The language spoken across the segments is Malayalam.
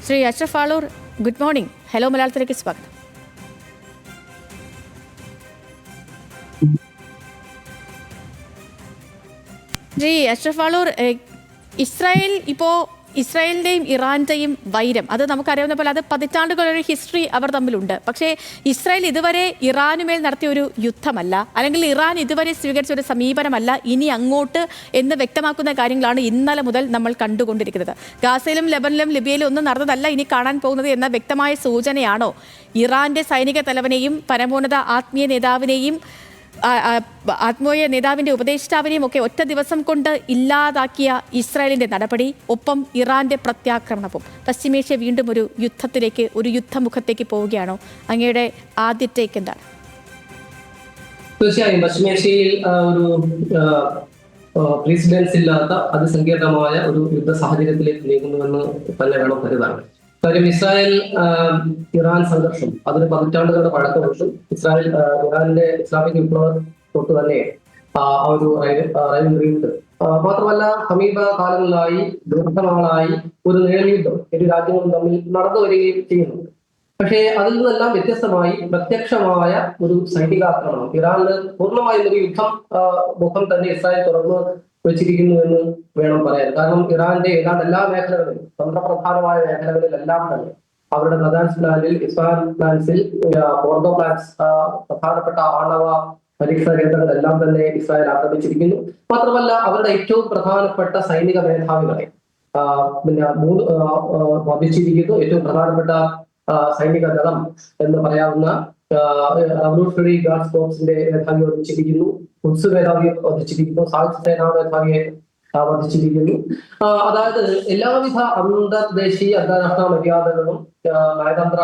Shri Ashraf Aloor, good morning. Hello മലയാളത്തിലേക്ക് സ്വാഗതം. ശ്രീ അഷ്റഫ് ആളൂർ, ഇസ്രായേലിന്റെയും ഇറാന്റെയും വൈരം അത് നമുക്കറിയാവുന്ന പോലെ അത് പതിറ്റാണ്ടുകളൊരു ഹിസ്റ്ററി അവർ തമ്മിലുണ്ട്. പക്ഷേ ഇസ്രായേൽ ഇതുവരെ ഇറാനുമേൽ നടത്തിയ ഒരു യുദ്ധമല്ല, അല്ലെങ്കിൽ ഇറാൻ ഇതുവരെ സ്വീകരിച്ച ഒരു സമീപനമല്ല ഇനി അങ്ങോട്ട് എന്ന് വ്യക്തമാക്കുന്ന കാര്യങ്ങളാണ് ഇന്നലെ മുതൽ നമ്മൾ കണ്ടുകൊണ്ടിരിക്കുന്നത്. ഗാസയിലും ലെബനിലും ലിബിയയിലും ഒന്നും നടന്നതല്ല ഇനി കാണാൻ പോകുന്നത് എന്ന വ്യക്തമായ സൂചനയാണോ ഇറാന്റെ സൈനിക തലവനെയും പരമോന്നത ആത്മീയ നേതാവിന്റെ ഉപദേഷ്ടാവിനെയും ഒക്കെ ഒറ്റ ദിവസം കൊണ്ട് ഇല്ലാതാക്കിയ ഇസ്രായേലിന്റെ നടപടി, ഒപ്പം ഇറാന്റെ പ്രത്യാക്രമണവും പശ്ചിമേഷ്യ വീണ്ടും ഒരു യുദ്ധമുഖത്തേക്ക് പോവുകയാണോ? അങ്ങയുടെ ആദ്യ ടേക്ക് എന്താണ്? തീർച്ചയായും പശ്ചിമേഷ്യയിൽ ഒരു പ്രസിഡൻസ് ഇല്ലാത്ത അതിസങ്കീർണമായ ഒരു യുദ്ധ സാഹചര്യത്തിലേക്ക് നീങ്ങുന്നുവെന്ന് തന്നെ വേണം കരുതാൻ. കാര്യം ഇസ്രായേൽ ഇറാൻ സംഘർഷം അതിന് പതിറ്റാണ്ടുകളുടെ പഴക്കമുണ്ട്. ഇറാന്റെ ഇസ്ലാമിക് വിപ്ലവം തൊട്ട് തന്നെ ആ ഒരു റൈവലറി ഉണ്ട്. മാത്രമല്ല സമീപ കാലങ്ങളിലായി ദീർഘനാളായി ഒരു നേർയുദ്ധം ഇരു രാജ്യങ്ങളും തമ്മിൽ നടന്നു വരികയും ചെയ്യുന്നു. പക്ഷേ അതിൽ നിന്നെല്ലാം വ്യത്യസ്തമായി പ്രത്യക്ഷമായ ഒരു സൈനികാക്രമണം, ഇറാനിന് പൂർണ്ണമായും ഒരു മുഖം തന്നെ ഇസ്രായേൽ തുറന്നു വെച്ചിരിക്കുന്നു എന്ന് വേണം പറയാൻ. കാരണം ഇറാന്റെ ഏതാണ്ട് എല്ലാ മേഖലകളിലും, തന്ത്രപ്രധാനമായ മേഖലകളിലെല്ലാം തന്നെ അവരുടെ നദാൻസ് പ്ലാന്റിൽ, ഇസ്ഫഹാൻ പ്ലാന്റ്സിൽ, ഫോർഡോ പ്ലാന്റ്സ്, പ്രധാനപ്പെട്ട ആണവ പരീക്ഷാ കേന്ദ്രങ്ങളെല്ലാം തന്നെ ഇസ്രായേൽ ആക്രമിച്ചിരിക്കുന്നു. മാത്രമല്ല അവരുടെ ഏറ്റവും പ്രധാനപ്പെട്ട സൈനിക മേധാവികളെ വധിച്ചിരിക്കുന്നു. ഏറ്റവും പ്രധാനപ്പെട്ട സൈനിക ദളം എന്ന് പറയാവുന്ന റവല്യൂഷണറി ഗാർഡ്സ് കോർപ്സിന്റെ മേധാവിയെ വധിച്ചിരിക്കുന്നു, ഖുദ്സ് മേധാവിയെ വധിച്ചിരിക്കുന്നു, സായുധ സേനാ മേധാവിയെ വധിച്ചിരിക്കുന്നു. അതായത് എല്ലാവിധ അന്തർദേശീയ അന്താരാഷ്ട്ര മര്യാദകളും നയതന്ത്ര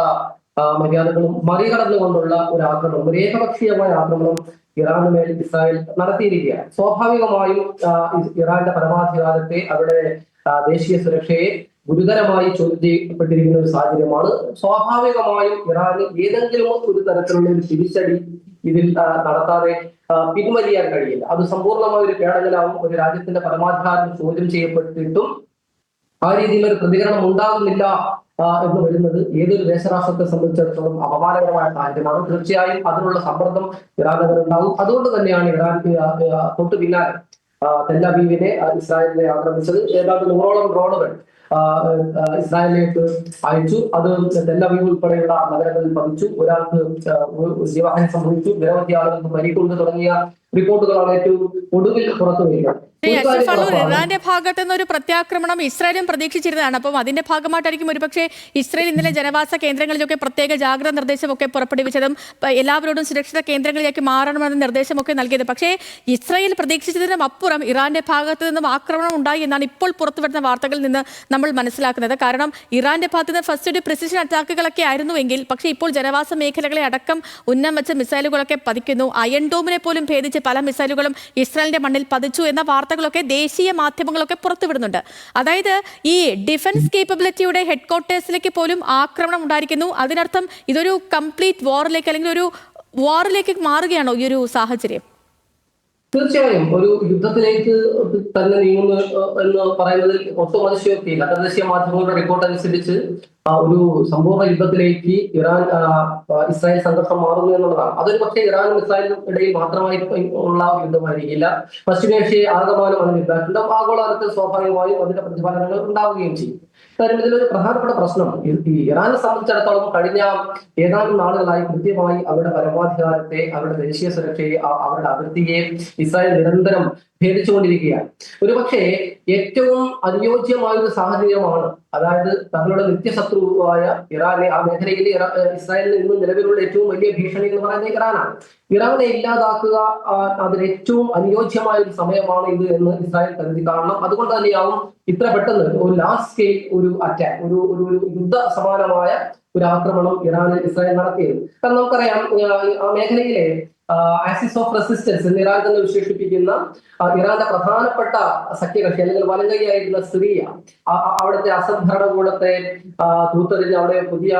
മര്യാദകളും മറികടന്നുകൊണ്ടുള്ള ഒരു ആക്രമണം, ഒരു ഏകപക്ഷീയമായ ആക്രമണം ഇറാന് മേൽ ഇസ്രായേൽ നടത്തിയിരിക്കുകയാണ്. സ്വാഭാവികമായും ഇറാന്റെ പരമാധികാരത്തെ, അവിടെ ദേശീയ സുരക്ഷയെ ഗുരുതരമായി ചോദ്യം ചെയ്യപ്പെട്ടിരിക്കുന്ന ഒരു സാഹചര്യമാണ്. സ്വാഭാവികമായും ഇറാന് ഏതെങ്കിലും ഒരു തരത്തിലുള്ള ഒരു തിരിച്ചടി ഇതിൽ നടത്താതെ പിൻവലിയാൻ കഴിയില്ല. അത് സമ്പൂർണ്ണമായ ഒരു പേടകലാവും. ഒരു രാജ്യത്തിന്റെ പരമാധികാരം ചോദ്യം ചെയ്യപ്പെട്ടിട്ടും ആ രീതിയിൽ ഒരു പ്രതികരണം ഉണ്ടാകുന്നില്ല എന്ന് വരുന്നത് ഏതൊരു ദേശരാഷ്ട്രത്തെ സംബന്ധിച്ചിടത്തോളം അപമാനകരമായ സാഹചര്യമാണ്. തീർച്ചയായും അതിനുള്ള സമ്മർദ്ദം ഇറാനുണ്ടാവും. അതുകൊണ്ട് തന്നെയാണ് ഇറാൻ തൊട്ടു പിന്നാലെ തെല്ലവീവിനെ ഇസ്രായേലിനെ ആക്രമിച്ചത്. ഏതാണ്ട് 100ഓളം ഡ്രോണുകൾ ഇസ്രായേലിലേക്ക് അയച്ചു. അത് തെല്ലവീവ് ഉൾപ്പെടെയുള്ള നഗരങ്ങളിൽ പതിച്ചു. ഒരാൾക്ക് ജീവഹാനി സംഭവിച്ചു, നിരവധി ആളുകൾക്ക് പരിക്കുണ്ട് തുടങ്ങിയ റിപ്പോർട്ടുകളാണ് ഏറ്റവും ഒടുവിൽ പുറത്തു വരിക. ഇറാന്റെ ഭാഗത്തു നിന്ന് ഒരു പ്രത്യാക്രമണം ഇസ്രായേലും പ്രതീക്ഷിച്ചിരുന്നതാണ്. അപ്പം അതിന്റെ ഭാഗമായിട്ടായിരിക്കും ഒരുപക്ഷെ ഇസ്രായേൽ ഇന്നലെ ജനവാസ കേന്ദ്രങ്ങളിലൊക്കെ പ്രത്യേക ജാഗ്രതാ നിർദ്ദേശമൊക്കെ പുറപ്പെടുവിച്ചതും എല്ലാവരോടും സുരക്ഷിത കേന്ദ്രങ്ങളിലേക്ക് മാറണമെന്ന നിർദ്ദേശമൊക്കെ നൽകിയത്. പക്ഷേ ഇസ്രായേൽ പ്രതീക്ഷിച്ചതിനും അപ്പുറം ഇറാന്റെ ഭാഗത്തു നിന്നും ആക്രമണം ഉണ്ടായി എന്നാണ് ഇപ്പോൾ പുറത്തുവരുന്ന വാർത്തകളിൽ നിന്ന് നമ്മൾ മനസ്സിലാക്കുന്നത്. കാരണം ഇറാന്റെ ഭാഗത്ത് നിന്ന് ഫസ്റ്റ് ഒരു പ്രിസിഷൻ അറ്റാക്കുകളൊക്കെ ആയിരുന്നുവെങ്കിൽ, പക്ഷേ ഇപ്പോൾ ജനവാസ മേഖലകളെ അടക്കം ഉന്നം വെച്ച മിസൈലുകളൊക്കെ പതിക്കുന്നു. അയൺ ഡോമിനെ പോലും ഭേദിച്ച് പല മിസൈലുകളും ഇസ്രായേലിന്റെ മണ്ണിൽ പതിച്ചു എന്ന വാർത്തകളൊക്കെ ദേശീയ മാധ്യമങ്ങളൊക്കെ പുറത്തുവിടുന്നുണ്ട്. അതായത് ഈ ഡിഫൻസ് കേപ്പബിലിറ്റിയുടെ ഹെഡ്ക്വാർട്ടേഴ്സിലേക്ക് പോലും ആക്രമണം ഉണ്ടായിരിക്കുന്നു. അതിനർത്ഥം ഇതൊരു കംപ്ലീറ്റ് വാറിലേക്ക്, അല്ലെങ്കിൽ ഒരു വാറിലേക്ക് മാറുകയാണോ ഈ ഒരു സാഹചര്യം? തീർച്ചയായും ഒരു യുദ്ധത്തിലേക്ക് തന്നെ നീങ്ങുന്നു എന്ന് പറയുന്നതിൽ ഒട്ടും അതിശയോക്തിയില്ല. അന്തർദേശീയ മാധ്യമങ്ങളുടെ റിപ്പോർട്ട് അനുസരിച്ച് ഒരു സമ്പൂർണ്ണ യുദ്ധത്തിലേക്ക് ഇസ്രായേൽ സംഘർഷം മാറുന്നു എന്നുള്ളതാണ്. അതൊരു പക്ഷേ ഇറാനും ഇസ്രായേലിനും ഇടയിൽ മാത്രമായി ഉള്ള യുദ്ധമായിരിക്കില്ല. പശ്ചിമേഷ്യയെ ആകമാനം അതിന് ഇതായിട്ടുണ്ട്. ആഗോളതലത്തിൽ സ്വാഭാവികമായും അതിന്റെ പ്രതിഫലനങ്ങൾ ഉണ്ടാവുകയും ചെയ്യും. കാര്യം ഇതിലൊരു പ്രധാനപ്പെട്ട പ്രശ്നം, ഇറാനെ സംബന്ധിച്ചിടത്തോളം കഴിഞ്ഞ ഏതാനും നാളുകളായി കൃത്യമായി അവരുടെ പരമാധികാരത്തെ, അവരുടെ ദേശീയ സുരക്ഷയെ, അവരുടെ അതിർത്തിയെ ഇസ്രായേൽ നിരന്തരം ഭേദിച്ചുകൊണ്ടിരിക്കുകയാണ്. ഒരുപക്ഷെ ഏറ്റവും അനുയോജ്യമായ ഒരു സാഹചര്യമാണ്, അതായത് തങ്ങളുടെ നിത്യശത്രുവായ ഇറാനെ, ആ മേഖലയിലെ ഇസ്രായേലിൽ ഇന്ന് നിലവിലുള്ള ഏറ്റവും വലിയ ഭീഷണി എന്ന് പറയുന്നത് ഇറാനാണ്. ഇറാനെ ഇല്ലാതാക്കുക അതിന് ഏറ്റവും അനുയോജ്യമായ ഒരു സമയമാണ് ഇത് എന്ന് ഇസ്രായേൽ കരുതി കാണണം. അതുകൊണ്ട് തന്നെയാവും ഇത്ര പെട്ടെന്ന് ഒരു ലാർജ് സ്കെയിൽ ഒരു അറ്റാക്ക്, ഒരു യുദ്ധ സമാനമായ ഒരു ആക്രമണം ഇറാനിൽ ഇസ്രായേൽ നടത്തിയത്. കാരണം നമുക്കറിയാം ആ മേഖലയിലെ ആക്സിസ് ഓഫ് റെസിസ്റ്റൻസ് എന്ന് ഇറാൻ തന്നെ വിശേഷിപ്പിക്കുന്ന ഇറാന്റെ പ്രധാനപ്പെട്ട സഖ്യകക്ഷി അല്ലെങ്കിൽ വലങ്കയായിരുന്ന സിറിയ, അവിടുത്തെ അസദ് ഭരണകൂടത്തെ തൂത്തെറിഞ്ഞ് അവിടെ പുതിയ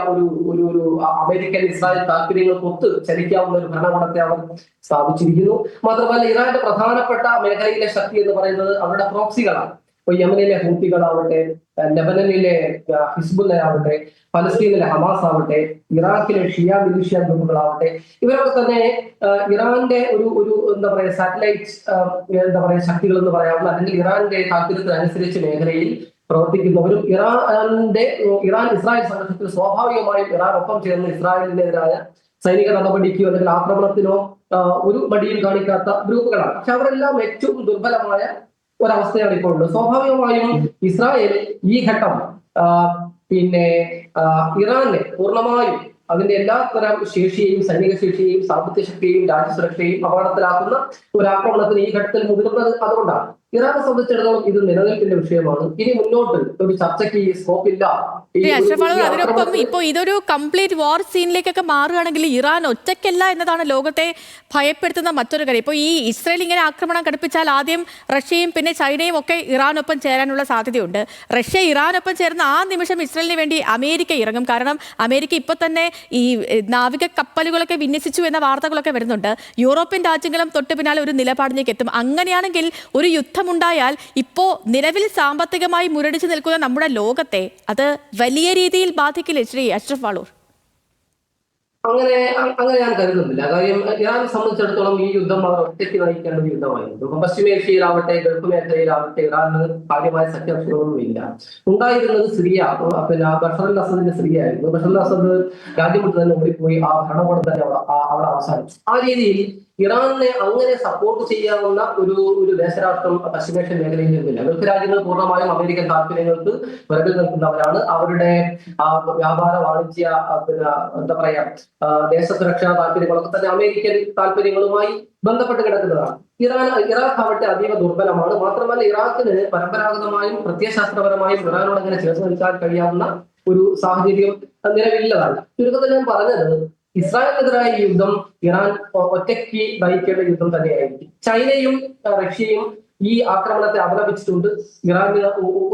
ഒരു അമേരിക്കൻ ഇസ്രായേൽ താല്പര്യങ്ങൾക്ക് ഒത്ത് ചലിക്കാവുന്ന ഒരു ഭരണകൂടത്തെ അവർ സ്ഥാപിച്ചിരിക്കുന്നു. മാത്രമല്ല ഇറാന്റെ പ്രധാനപ്പെട്ട മേഖലയിലെ ശക്തി എന്ന് പറയുന്നത് അവരുടെ പ്രോക്സികളാണ്. ഇപ്പൊ യമനിലെ ഹൂത്തികളാവട്ടെ, ലെബനനിലെ ഹിസ്ബുല്ലയാവട്ടെ, ഫലസ്തീനിലെ ഹമാസ് ആവട്ടെ, ഇറാഖിലെ ഷിയ മിലിഷ്യ ഗ്രൂപ്പുകളാവട്ടെ, ഇവരൊക്കെ തന്നെ ഇറാന്റെ ഒരു എന്താ പറയുക സാറ്റലൈറ്റ് എന്താ പറയുക ശക്തികൾ എന്ന് പറയാവുന്ന, അല്ലെങ്കിൽ ഇറാന്റെ താല്പര്യത്തിനനുസരിച്ച് മേഖലയിൽ പ്രവർത്തിക്കുന്നവരും ഇറാൻ ഇസ്രായേൽ സംഘർഷത്തിൽ സ്വാഭാവികമായും ഇറാൻ ഒപ്പം ചേർന്ന് ഇസ്രായേലിനെതിരായ സൈനിക നടപടിക്കോ അല്ലെങ്കിൽ ആക്രമണത്തിനോ ഒരു മടിയും കാണിക്കാത്ത ഗ്രൂപ്പുകളാണ്. പക്ഷെ അവരെല്ലാം ഏറ്റവും ദുർബലമായ ഒരവസ്ഥയാണ് ഇപ്പോൾ ഉള്ളത്. സ്വാഭാവികമായും ഇസ്രായേൽ ഈ ഘട്ടം ഇറാനെ പൂർണ്ണമായും അതിന്റെ എല്ലാത്തരം ശേഷിയെയും സൈനിക ശേഷിയെയും സാമ്പത്തിക ശക്തിയെയും രാജ്യസുരക്ഷയെയും അപകടത്തിലാക്കുന്ന ഒരു ആക്രമണത്തിന് ഈ ഘട്ടത്തിൽ മുതിർന്നത് അതുകൊണ്ടാണ്. ഇറാനെ സംബന്ധിച്ചിടത്തോളം ഇത് നിലനിൽപ്പിന്റെ വിഷയമാണ്. ഇനി മുന്നോട്ട് ഒരു ചർച്ചയ്ക്ക് സ്കോപ്പില്ല. അതിനൊപ്പം ഇപ്പൊ ഇതൊരു കംപ്ലീറ്റ് വാർ സീനിലേക്കൊക്കെ മാറുകയാണെങ്കിൽ ഇറാൻ ഒറ്റയ്ക്കല്ല എന്നതാണ് ലോകത്തെ ഭയപ്പെടുത്തുന്ന മറ്റൊരു കാര്യം. ഇപ്പോൾ ഈ ഇസ്രയേൽ ഇങ്ങനെ ആക്രമണം ഘടിപ്പിച്ചാൽ ആദ്യം റഷ്യയും പിന്നെ ചൈനയും ഒക്കെ ഇറാനൊപ്പം ചേരാനുള്ള സാധ്യതയുണ്ട്. റഷ്യ ഇറാനൊപ്പം ചേർന്ന ആ നിമിഷം ഇസ്രയേലിന് വേണ്ടി അമേരിക്ക ഇറങ്ങും. കാരണം അമേരിക്ക ഇപ്പൊ തന്നെ ഈ നാവിക കപ്പലുകളൊക്കെ വിന്യസിച്ചു എന്ന വാർത്തകളൊക്കെ വരുന്നുണ്ട്. യൂറോപ്യൻ രാജ്യങ്ങളും തൊട്ട് പിന്നാലെ ഒരു നിലപാടിലേക്ക് എത്തും. അങ്ങനെയാണെങ്കിൽ ഒരു യുദ്ധമുണ്ടായാൽ ഇപ്പോ നിലവിൽ സാമ്പത്തികമായി മുരടിച്ചു നിൽക്കുന്ന നമ്മുടെ ലോകത്തെ അത് വലിയ രീതിയിൽ ബാധിക്കില്ലേ ശ്രീ അഷ്റഫ് വാളൂർ? അങ്ങനെ ഞാൻ കരുതുന്നില്ല. കാര്യം ഇറാനെ സംബന്ധിച്ചിടത്തോളം ഈ യുദ്ധം അവർ ഒറ്റയ്ക്ക് നയിക്കേണ്ട ഒരു യുദ്ധമായിരുന്നു. പശ്ചിമേഷ്യയിലാവട്ടെ ഗൾഫ് മേഖലയിലാവട്ടെ ഇറാന് കാര്യമായ സഖ്യക്ഷരമൊന്നുമില്ല. ഉണ്ടായിരുന്നത് സിറിയ, ബഷർ അൽ അസദിന്റെ സിറിയ ആയിരുന്നു. ബഷർ അൽ അസദ് രാജ്യം വിട്ട് തന്നെ ഓടിപ്പോയി. ആ ഭരണകൂടം തന്നെ അവിടെ അവസാനിച്ചു. ആ രീതിയിൽ ഇറാനെ അങ്ങനെ സപ്പോർട്ട് ചെയ്യാവുന്ന ഒരു ദേശരാഷ്ട്രം പശ്ചിമേഷ്യൻ മേഖലയിൽ നിന്നില്ല. ഗൾഫ് രാജ്യങ്ങൾ പൂർണ്ണമായും അമേരിക്കൻ താല്പര്യങ്ങൾക്ക് പിറകിൽ നിൽക്കുന്നവരാണ്. അവരുടെ വ്യാപാര വാണിജ്യ എന്താ പറയാ ദേശസുരക്ഷാ താല്പര്യങ്ങളൊക്കെ തന്നെ അമേരിക്കൻ താല്പര്യങ്ങളുമായി ബന്ധപ്പെട്ട് കിടക്കുന്നതാണ്. ഇറാഖ് ആവട്ടെ അതീവ ദുർബലമാണ്. മാത്രമല്ല ഇറാഖിന് പരമ്പരാഗതമായും പ്രത്യയശാസ്ത്രപരമായും ഇറാനോട് അങ്ങനെ ചേർന്ന് നിൽക്കാൻ കഴിയാവുന്ന ഒരു സാഹചര്യം നിലവില്ലതാണ്. ചുരുക്കത്തിൽ ഞാൻ പറഞ്ഞത് ഇസ്രായേലിനെതിരായ ഈ യുദ്ധം ഇറാൻ ഒറ്റയ്ക്ക് നയിക്കേണ്ട യുദ്ധം തന്നെയായിരിക്കും. ചൈനയും റഷ്യയും ഈ ആക്രമണത്തെ അപലപിച്ചിട്ടുണ്ട്. ഇറാന്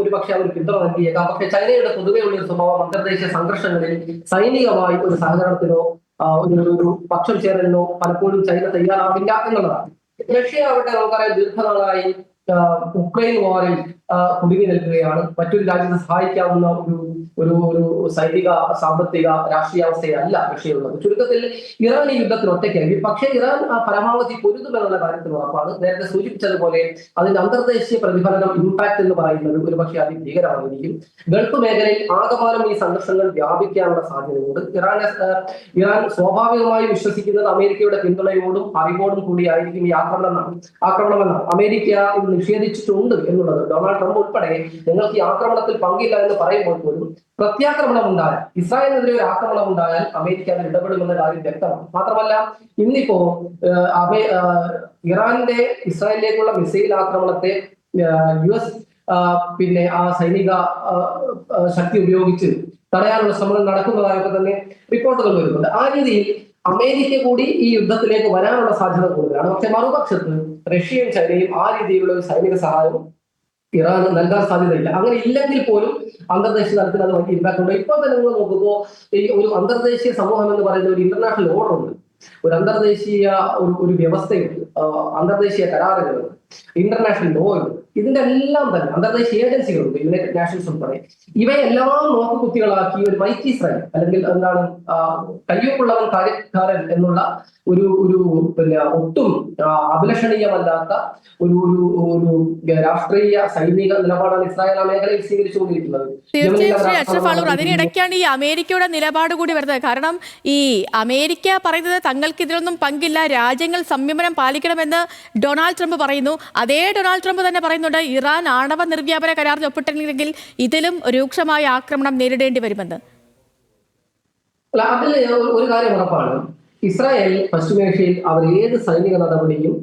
ഒരുപക്ഷെ അവർ പിന്തുണ നൽകിയേക്കാം. പക്ഷെ ചൈനയുടെ പൊതുവെയുള്ള ഒരു സ്വഭാവം അന്തർദേശീയ സംഘർഷങ്ങളിൽ സൈനികമായി ഒരു സഹകരണത്തിനോ ഒരു പക്ഷം ചേരലിനോ പലപ്പോഴും ചൈന തയ്യാറാവില്ല എന്നുള്ളതാണ്. റഷ്യ ആവട്ടെ നമുക്കറിയാം ദീർഘനാളായി ഉക്രൈൻ വാറിൽ കുടുങ്ങി നിൽക്കുകയാണ്. മറ്റൊരു രാജ്യത്തെ സഹായിക്കാവുന്ന ഒരു സൈനിക സാമ്പത്തിക രാഷ്ട്രീയാവസ്ഥയല്ല റഷ്യയുള്ളത്. ചുരുക്കത്തിൽ ഇറാൻ ഈ യുദ്ധത്തിൽ ഒറ്റയ്ക്കായി. പക്ഷേ ഇറാൻ പരമാവധി പൊരുതുമെന്നുള്ള കാര്യത്തിൽ ഉറപ്പാണ്. നേരത്തെ സൂചിപ്പിച്ചതുപോലെ അതിന്റെ അന്തർദേശീയ പ്രതിഫലനം ഇമ്പാക്ട് എന്ന് പറയുന്നത് ഒരുപക്ഷെ അതിഭീകരമായിരിക്കും. ഗൾഫ് മേഖലയിൽ ആകമാനം ഈ സംഘർഷങ്ങൾ വ്യാപിക്കാനുള്ള സാധ്യതയുണ്ട്. ഇറാൻ സ്വാഭാവികമായി വിശ്വസിക്കുന്നത് അമേരിക്കയുടെ പിന്തുണയോടും അറിവോടും കൂടിയായിരിക്കും ഈ ആക്രമണമെന്നാണ്. അമേരിക്ക ഇത് നിഷേധിച്ചിട്ടുണ്ട് എന്നുള്ളത്. ഡൊണാൾഡ് ട്രംപ് ഉൾപ്പെടെ നിങ്ങൾക്ക് ഈ ആക്രമണത്തിൽ പങ്കില്ല എന്ന് പറയുമ്പോൾ പോലും പ്രത്യാക്രമണം ഉണ്ടായാൽ, ഇസ്രായേലിനെതിരെ ഒരു ആക്രമണം ഉണ്ടായാൽ അമേരിക്ക അതിൽ ഇടപെടുമെന്ന കാര്യം വ്യക്തമാണ്. മാത്രമല്ല ഇന്നിപ്പോ ഇറാന്റെ ഇസ്രായേലിലേക്കുള്ള മിസൈൽ ആക്രമണത്തെ US ആ സൈനിക ശക്തി ഉപയോഗിച്ച് തടയാനുള്ള ശ്രമങ്ങൾ നടക്കുന്നതായൊക്കെ തന്നെ റിപ്പോർട്ടുകൾ വരുന്നുണ്ട്. ആ രീതിയിൽ അമേരിക്ക കൂടി ഈ യുദ്ധത്തിലേക്ക് വരാനുള്ള സാധ്യത കൂടുതലാണ്. പക്ഷെ മറുപക്ഷത്ത് റഷ്യയും ചൈനയും ആ രീതിയിലുള്ള ഒരു സൈനിക സഹായവും ഇറാന് നൽകാൻ സാധ്യതയില്ല. അങ്ങനെ ഇല്ലെങ്കിൽ പോലും അന്തർദേശീയ തലത്തിൽ അത് വലിയ ഇമ്പാക്ട് ഉണ്ട്. ഇപ്പോൾ തന്നെ നിങ്ങൾ നോക്കുമ്പോൾ ഈ ഒരു അന്തർദേശീയ സമൂഹം എന്ന് പറയുന്ന ഒരു ഇന്റർനാഷണൽ ഓർഡർ ഉണ്ട്, ഒരു അന്തർദേശീയ ഒരു വ്യവസ്ഥയുണ്ട്, അന്തർദേശീയ കരാറുകളുണ്ട്, ഇന്റർനാഷണൽ ലോ ഉണ്ട്. ഇതിന്റെ എല്ലാം തന്നെ അന്തർദേശീയ ഏജൻസികളുണ്ട്, യുണൈറ്റഡ് നേഷൻസ് ഉൾപ്പെടെ. ഇവയെല്ലാം നോക്കുകുത്തികളാക്കി ഒരു മൈറ്റി ഇസ്രായേൽ അല്ലെങ്കിൽ എന്താണ് കയ്യൊപ്പുള്ളവൻ കാര്യക്കാരൻ എന്നുള്ള ഒരു ഒട്ടും അഭിലഷണീയമല്ലാത്ത ഒരു രാഷ്ട്രീയ സൈനിക നിലപാടാണ് ഇസ്രായേൽ ആ മേഖലയിൽ സ്വീകരിച്ചുകൊണ്ടിരിക്കുന്നത്. തീർച്ചയായും ശ്രീ അഷ്റഫ് വാളൂർ, അതിനിടയ്ക്കാണ് ഈ അമേരിക്കയുടെ നിലപാട് കൂടി വരുന്നത്. കാരണം ഈ അമേരിക്ക പറയുന്നത് തങ്ങൾക്ക് ഇതിലൊന്നും പങ്കില്ല, രാജ്യങ്ങൾ സംയമനം പാലിക്കണമെന്ന് ഡൊണാൾഡ് ട്രംപ് പറയുന്നു. അതേ ഡൊണാൾഡ് ട്രംപ് തന്നെ പറയുന്നുണ്ട് ഇറാൻ ആണവ നിർവ്യാപന കരാറിൽ ഒപ്പിട്ടില്ലെങ്കിൽ ഇതിലും രൂക്ഷമായ ആക്രമണം നേരിടേണ്ടി വരുമെന്ന്. അതിൽ ഒരു കാര്യം ഉറപ്പാണ്, ഇസ്രായേൽ പശ്ചിമേഷ്യയിൽ അവർ ഏത് സൈനിക നടപടിയും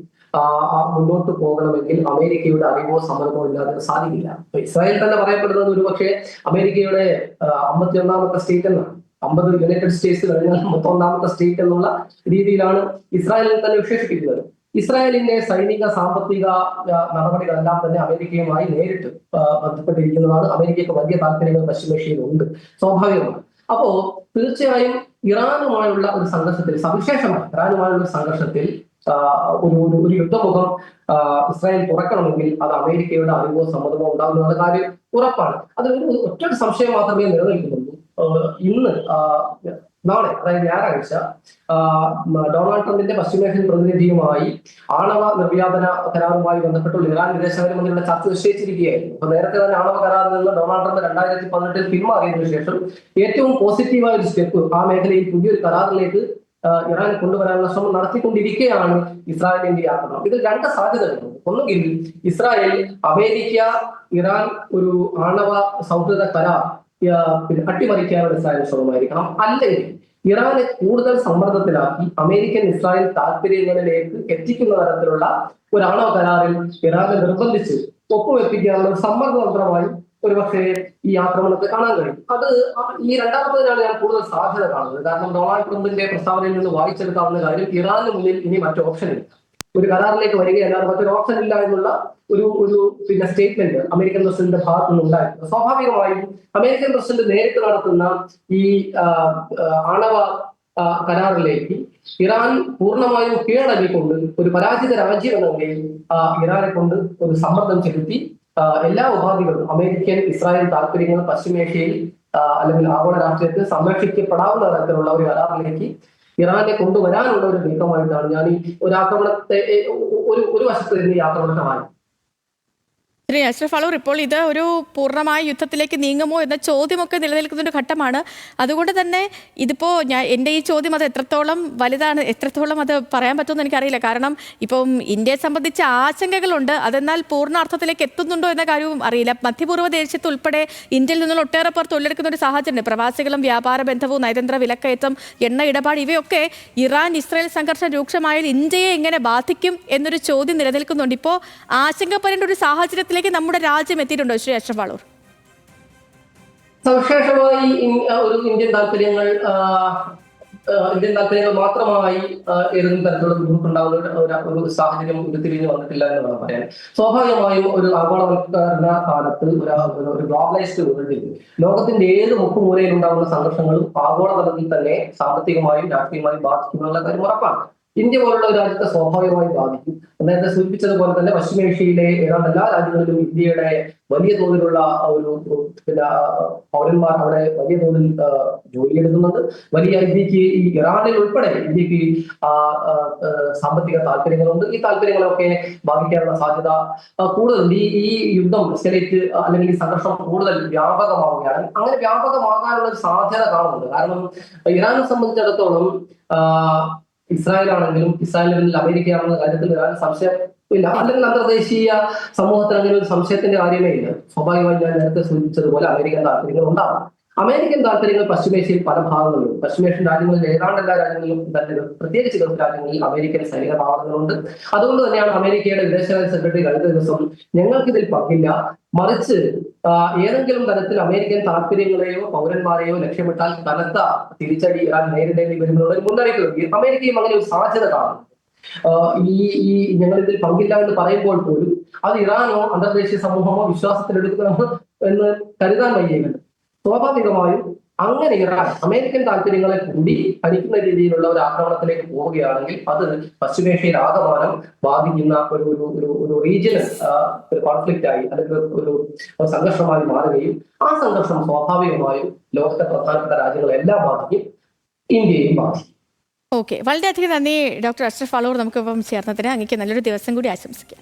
മുന്നോട്ട് പോകണമെങ്കിൽ അമേരിക്കയുടെ അറിവോ സമ്മർദ്ദമോ ഇല്ലാതെ സാധിക്കില്ല. ഇസ്രായേൽ തന്നെ പറയപ്പെടുന്നത് ഒരുപക്ഷെ അമേരിക്കയുടെ 51ാമത്തെ സ്റ്റേറ്റ് എന്നാണ്. 50 യുണൈറ്റഡ് സ്റ്റേറ്റ്സ് കഴിഞ്ഞാൽ 51ാമത്തെ സ്റ്റേറ്റ് എന്നുള്ള രീതിയിലാണ് ഇസ്രായേലിനെ തന്നെ വിശേഷിപ്പിക്കുന്നത്. ഇസ്രായേലിന്റെ സൈനിക സാമ്പത്തിക നടപടികളെല്ലാം തന്നെ അമേരിക്കയുമായി നേരിട്ട് ബന്ധപ്പെട്ടിരിക്കുന്നതാണ്. അമേരിക്കയ്ക്ക് വലിയ താല്പര്യങ്ങൾ പശ്ചിമേഷ്യയിൽ ഉണ്ട്, സ്വാഭാവികമാണ്. അപ്പോ തീർച്ചയായും ഇറാനുമായുള്ള ഒരു സംഘർഷത്തിൽ, സവിശേഷമായി ഇറാനുമായുള്ള സംഘർഷത്തിൽ ഒരു യുദ്ധമുഖം ഇസ്രായേൽ തുറക്കണമെങ്കിൽ അത് അമേരിക്കയുടെ അറിവോ സമ്മതമോ ഉണ്ടാകുന്ന കാര്യം ഉറപ്പാണ്. അത് ഒറ്റ സംശയം മാത്രമേ നിലനിൽക്കുന്നുള്ളൂ. ഇന്ന് നാളെ, അതായത് ഞായറാഴ്ച, ഡൊണാൾഡ് ട്രംപിന്റെ പശ്ചിമേഷ്യൻ പ്രതിനിധിയുമായി ആണവ നിർവ്യാപന കരാറുമായി ബന്ധപ്പെട്ടുള്ള ഇറാൻ വിദേശകാര്യമന്ത്രിയുടെ ചർച്ച നിശ്ചയിച്ചിരിക്കുകയായിരുന്നു. അപ്പൊ നേരത്തെ തന്നെ ആണവ കരാറിൽ നിന്ന് ഡൊണാൾഡ് ട്രംപ് 2018 പിന്മാറിയതിനു ശേഷം ഏറ്റവും പോസിറ്റീവായ ഒരു സ്റ്റെപ്പ് ആ മേഖലയിൽ പുതിയൊരു കരാറിലേക്ക് ഇറാൻ കൊണ്ടുവരാനുള്ള ശ്രമം നടത്തിക്കൊണ്ടിരിക്കുകയാണ് ഇസ്രായേലിന്റെ ആക്രമണം. ഇതിൽ രണ്ട് സാധ്യതകളുണ്ട്. ഒന്നുകിൽ ഇസ്രായേൽ അമേരിക്ക ഇറാൻ ഒരു ആണവ സൗഹൃദ കരാർ അട്ടിമറിക്കാനുള്ള ഇസ്രായേൽ ശ്രമമായിരിക്കണം. അല്ലെങ്കിൽ ഇറാനെ കൂടുതൽ സമ്മർദ്ദത്തിലാക്കി അമേരിക്കൻ ഇസ്രായേൽ താല്പര്യങ്ങളിലേക്ക് എത്തിക്കുന്ന തരത്തിലുള്ള ഒരു ആണവ കരാറിൽ ഇറാനെ നിർബന്ധിച്ച് ഒപ്പുവെപ്പിക്കാനുള്ള സമ്മർദ്ദ തന്ത്രമായി ഒരുപക്ഷെ ഈ ആക്രമണത്തെ കാണാൻ കഴിയും. അത് ഈ രണ്ടാമത്തേതിനാണ് ഞാൻ കൂടുതൽ സാധ്യത കാണുന്നത്. കാരണം ഡൊണാൾഡ് ട്രംപിന്റെ പ്രസ്താവനയിൽ നിന്ന് വായിച്ചെടുക്കാവുന്ന കാര്യം, ഇറാന് മുന്നിൽ ഇനി മറ്റു ഓപ്ഷൻ ഇല്ല, ഒരു കരാറിലേക്ക് വരികയല്ലാതെ മറ്റൊരു ഓപ്ഷൻ ഇല്ല എന്നുള്ള ഒരു സ്റ്റേറ്റ്മെന്റ് അമേരിക്കൻ പ്രസിഡന്റിന്റെ ഭാഗത്തു നിന്നുണ്ടായിരുന്നു. സ്വാഭാവികമായും അമേരിക്കൻ പ്രസിഡന്റ് നേരിട്ട് നടത്തുന്ന ഈ ആണവ കരാറിലേക്ക് ഇറാൻ പൂർണ്ണമായും കീഴടങ്ങിക്കൊണ്ട് ഒരു പരാജിത രാജ്യം എന്ന നിലയിൽ ഇറാനെ കൊണ്ട് ഒരു സമ്മർദ്ദം ചെലുത്തി എല്ലാ ഉപാധികളും അമേരിക്കൻ ഇസ്രായേൽ താല്പര്യങ്ങൾ പശ്ചിമേഷ്യയിൽ അല്ലെങ്കിൽ ആഗോള രാഷ്ട്രീയത്തിൽ സംരക്ഷിക്കപ്പെടാവുന്ന തരത്തിലുള്ള ഒരു കരാറിലേക്ക് ഇറാനെ കൊണ്ടുവരാനുള്ള ഒരു നീക്കമായിട്ടാണ് ഞാൻ ഈ ഒരു ആക്രമണത്തെ ഒരു വശത്ത് നിന്ന് ഈ ആക്രമണത്തെ വാങ്ങി. ശ്രീ അഷ്റഫ് ഫളൂർ, ഇപ്പോൾ ഇത് ഒരു പൂർണ്ണമായ യുദ്ധത്തിലേക്ക് നീങ്ങുമോ എന്ന ചോദ്യമൊക്കെ നിലനിൽക്കുന്ന ഒരു ഘട്ടമാണ്. അതുകൊണ്ട് തന്നെ ഇതിപ്പോൾ എൻ്റെ ഈ ചോദ്യം അത് എത്രത്തോളം വലുതാണ്, എത്രത്തോളം അത് പറയാൻ പറ്റുമെന്ന് എനിക്കറിയില്ല. കാരണം ഇപ്പം ഇന്ത്യയെ സംബന്ധിച്ച ആശങ്കകളുണ്ട്, അതെന്നാൽ പൂർണ്ണ അർത്ഥത്തിലേക്ക് എത്തുന്നുണ്ടോ എന്ന കാര്യവും അറിയില്ല. മധ്യപൂർവ്വ ദേശത്ത് ഉൾപ്പെടെ ഇന്ത്യയിൽ നിന്നുള്ള ഒട്ടേറെ പേർ തൊഴിലെടുക്കുന്ന ഒരു സാഹചര്യമുണ്ട്. പ്രവാസികളും വ്യാപാര ബന്ധവും നയതന്ത്ര വിലക്കയറ്റം, എണ്ണ ഇടപാട്, ഇവയൊക്കെ ഇറാൻ ഇസ്രായേൽ സംഘർഷം രൂക്ഷമായാൽ ഇന്ത്യയെ എങ്ങനെ ബാധിക്കും എന്നൊരു ചോദ്യം നിലനിൽക്കുന്നുണ്ട്. ഇപ്പോൾ ആശങ്കപ്പെടേണ്ട ഒരു സാഹചര്യത്തിലേക്ക് നമ്മുടെ രാജ്യം എത്തിയിട്ടുണ്ടോ ശ്രീ അഷ്റഫ് ഫളൂർ? സവിശേഷമായി ഒരു ഇന്ത്യൻ താല്പര്യങ്ങൾ മാത്രമായി ഏതെങ്കിലും തരത്തിലുള്ള ബുദ്ധിമുട്ടുണ്ടാകുന്ന ഒരു സാഹചര്യം ഉരുത്തിരിഞ്ഞ് വന്നിട്ടില്ല എന്ന് വേണം പറയാൻ. സ്വാഭാവികമായും ഒരു ആഗോളവൽക്കരണ കാലത്ത് ഒരു ഗ്ലോബലൈസ്ഡ് വേൾഡിൽ ലോകത്തിന്റെ ഏത് മുക്കുമൂലയിൽ ഉണ്ടാകുന്ന സംഘർഷങ്ങളും ആഗോളതലത്തിൽ തന്നെ സാമ്പത്തികമായും രാഷ്ട്രീയമായും ബാധിക്കുമെന്നുള്ള കാര്യം ഉറപ്പാണ്. ഇന്ത്യ പോലുള്ള ഒരു രാജ്യത്തെ സ്വാഭാവികമായി ബാധിക്കും. നേരത്തെ സൂചിപ്പിച്ചതുപോലെ തന്നെ പശ്ചിമേഷ്യയിലെ ഏതാണ്ട് എല്ലാ രാജ്യങ്ങളിലും ഇന്ത്യയുടെ വലിയ തോതിലുള്ള പൗരന്മാർ അവിടെ വലിയ തോതിൽ ജോലിയെടുക്കുന്നുണ്ട്. ഇന്ത്യക്ക് ഈ ഇറാനിൽ ഉൾപ്പെടെ ഇന്ത്യക്ക് സാമ്പത്തിക താല്പര്യങ്ങളുണ്ട്. ഈ താല്പര്യങ്ങളൊക്കെ ബാധിക്കാനുള്ള സാധ്യത കൂടുതലുണ്ട്. ഈ യുദ്ധം എസ്കലേറ്റ് അല്ലെങ്കിൽ ഈ സംഘർഷം കൂടുതൽ വ്യാപകമാവുകയാണ്. അങ്ങനെ വ്യാപകമാകാനുള്ള ഒരു സാധ്യത കാണുന്നുണ്ട്. കാരണം ഇറാനെ സംബന്ധിച്ചിടത്തോളം ഇസ്രായേൽ ആണെങ്കിലും ഇസ്രായേലിൽ അമേരിക്കയാണെന്ന കാര്യത്തിൽ ഇറാൻ സംശയം ഇല്ല, അല്ലെങ്കിൽ അന്തർദേശീയ സമൂഹത്തിൽ അങ്ങനെ ഒരു സംശയത്തിന്റെ കാര്യമേ ഇല്ല. സ്വാഭാവികമായി ഞാൻ നേരത്തെ സൂചിപ്പിച്ചതുപോലെ അമേരിക്കൻ താല്പര്യങ്ങൾ ഉണ്ടാകും. അമേരിക്കൻ താല്പര്യങ്ങൾ പശ്ചിമേഷ്യയിൽ പല ഭാഗങ്ങളിലും, പശ്ചിമേഷ്യൻ രാജ്യങ്ങളിൽ ഏതാണ്ട് എല്ലാ രാജ്യങ്ങളിലും തന്നെ, പ്രത്യേകിച്ച് ഗൾഫ് രാജ്യങ്ങളിൽ അമേരിക്കൻ സൈനിക താവളങ്ങളുണ്ട്. അതുകൊണ്ട് തന്നെയാണ് അമേരിക്കയുടെ വിദേശകാര്യ സെക്രട്ടറി കഴിഞ്ഞ ദിവസം ഞങ്ങൾക്കിതിൽ പങ്കില്ല, മറിച്ച് ഏതെങ്കിലും തരത്തിൽ അമേരിക്കൻ താല്പര്യങ്ങളെയോ പൗരന്മാരെയോ ലക്ഷ്യമിട്ടാൽ കനത്ത തിരിച്ചടി ഇറാൻ നേരിടേണ്ടി വരുന്നുള്ള ഒരു മുന്നറിയിപ്പ് നൽകി. അമേരിക്കയും അങ്ങനെ ഒരു സാധ്യത കാണുന്നു. ഈ ഞങ്ങളിതിൽ പങ്കില്ല എന്ന് പറയുമ്പോൾ പോലും അത് ഇറാനോ അന്തർദേശീയ സമൂഹമോ വിശ്വാസത്തിലെടുക്കണമെന്ന് എന്ന് കരുതാൻ വയ്യുന്നുണ്ട്. സ്വാഭാവികമായും അങ്ങനെ ഇറാൻ അമേരിക്കൻ താല്പര്യങ്ങളെ കൂടി ഹനിക്കുന്ന രീതിയിലുള്ള ഒരു ആക്രമണത്തിലേക്ക് പോവുകയാണെങ്കിൽ അത് പശ്ചിമേഷ്യയിൽ ആകമാനം ബാധിക്കുന്ന ഒരു റീജിയണൽ ഒരു കോൺഫ്ലിക്റ്റ് ആയി അല്ലെങ്കിൽ ഒരു സംഘർഷമായി മാറുകയും ആ സംഘർഷം സ്വാഭാവികമായും ലോകത്തെ പ്രധാനപ്പെട്ട രാജ്യങ്ങളെല്ലാം ബാധിക്കും, ഇന്ത്യയും ബാധിക്കും. ഓക്കെ, വളരെയധികം നന്ദി ഡോക്ടർ അഷ്റഫ് ഫളൂർ നമുക്കിപ്പം ചേർന്നതിന്. അങ്ങേക്ക് നല്ലൊരു ദിവസം കൂടി ആശംസിക്കാം.